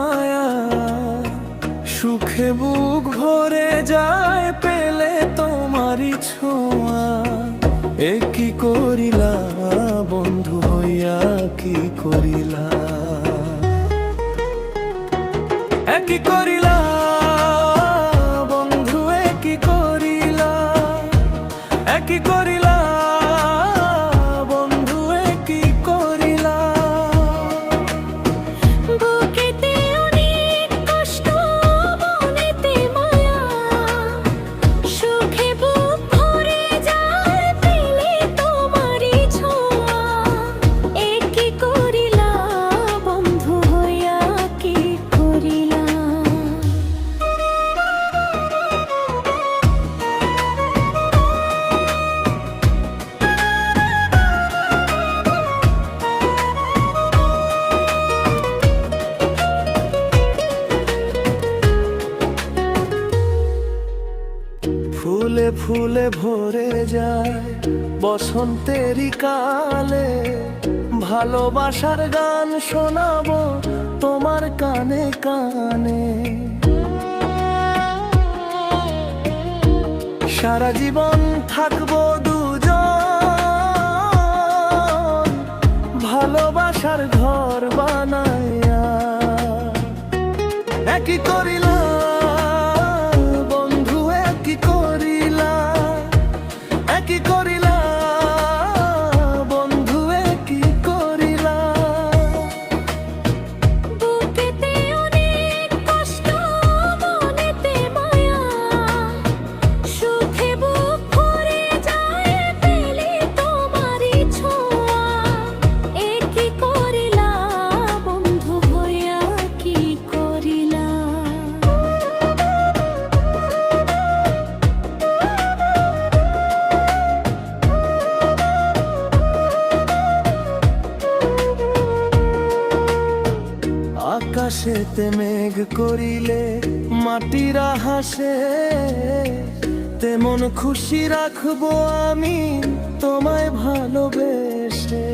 মায়া, সুখে বুক ভরে যায় পেলে তোমারই ছোঁয়া। এ কি করিলা বন্ধু হইয়া, কি করিলা, এ কি করিলা বন্ধু, এ কি করিলা, এ কি করিলা বন্ধু, এ কি করিলা। বুকেতে অনেক কষ্ট, মনেতে মায়া, সুখে বুক ভরে যায় পেলে তোমারই ছোঁয়া। এ কি করিলা বন্ধু হইয়া, কি করিলা। ফুলে ফুলে ভরে যায় বসন্তেরই কালে, ভালোবাসার গান শোনাবো তোমার কানে কানে। সারা জীবন থাকবো দুজন, ভালোবাসার ঘর বানাইয়া। একই করিলা বন্ধু, একই করিলা, একই করিলা বন্ধু, একই করিলা। বুকেতে অনেক কষ্ট, মনেতে মায়া, সুখে বুক ভরে যায় পেলে তোমারই ছোঁয়া। এ কি করিলা বন্ধু হইয়া, কি করিলা। আকাশেতে মেঘ করিলে মাটিরা হাসে, তেমন খুশি রাখবো আমি তোমায় ভালোবেসে।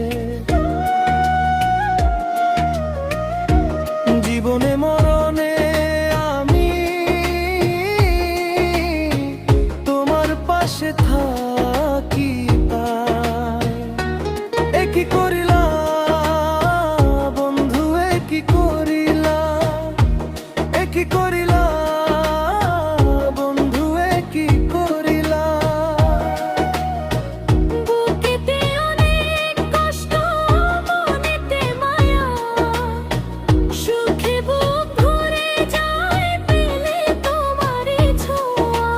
জীবনে মরণে আমি তোমার পাশে থাকি তাই। এ কি করিলা বন্ধু, এ কি করিলা, এ কি করিলা বন্ধু, এ কি করিলা। বুকেতে অনেক কষ্ট, মনেতে মায়া, সুখে বুক ভরে যায় পেলে তোমারই ছোঁয়া।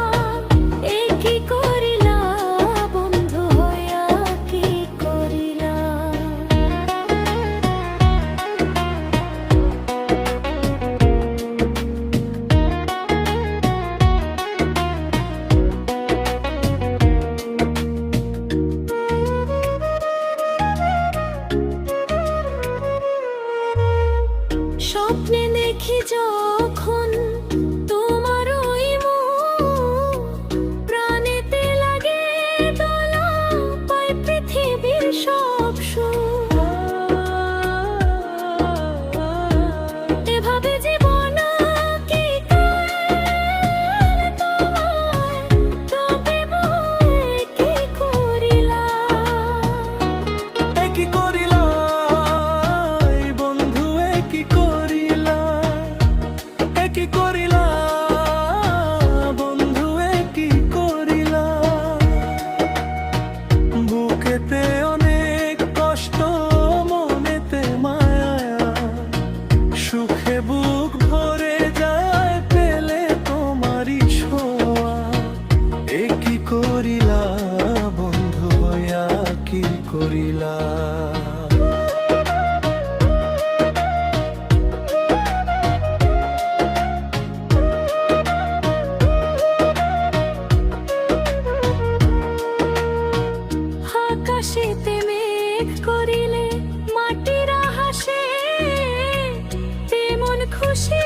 এ কি করিলা বন্ধু হইয়া, কি করিলা। স্বপ্নে দেখি যখন তোমার ওই মুখ, প্রাণেতে লাগে দোলা, পাই পৃথিবীর সব সুখ। এভাবে জীবন কি কাল তোমায়, তবে মোয় কি করিলা। এ কি করিলা বন্ধু, এ কি করিলা, এ কি করিলা বন্ধু, এ কি করিলা। বুকেতে অনেক কষ্ট, মনেতে মায়া, সুখে বুক ভরে যায় পেলে তোমারই ছোঁয়া। এ কি করিলা বন্ধু হইয়া, কি করিলা। আকাশেতে মেঘ করিলে মাটিরা হাসে, তেমন খুশি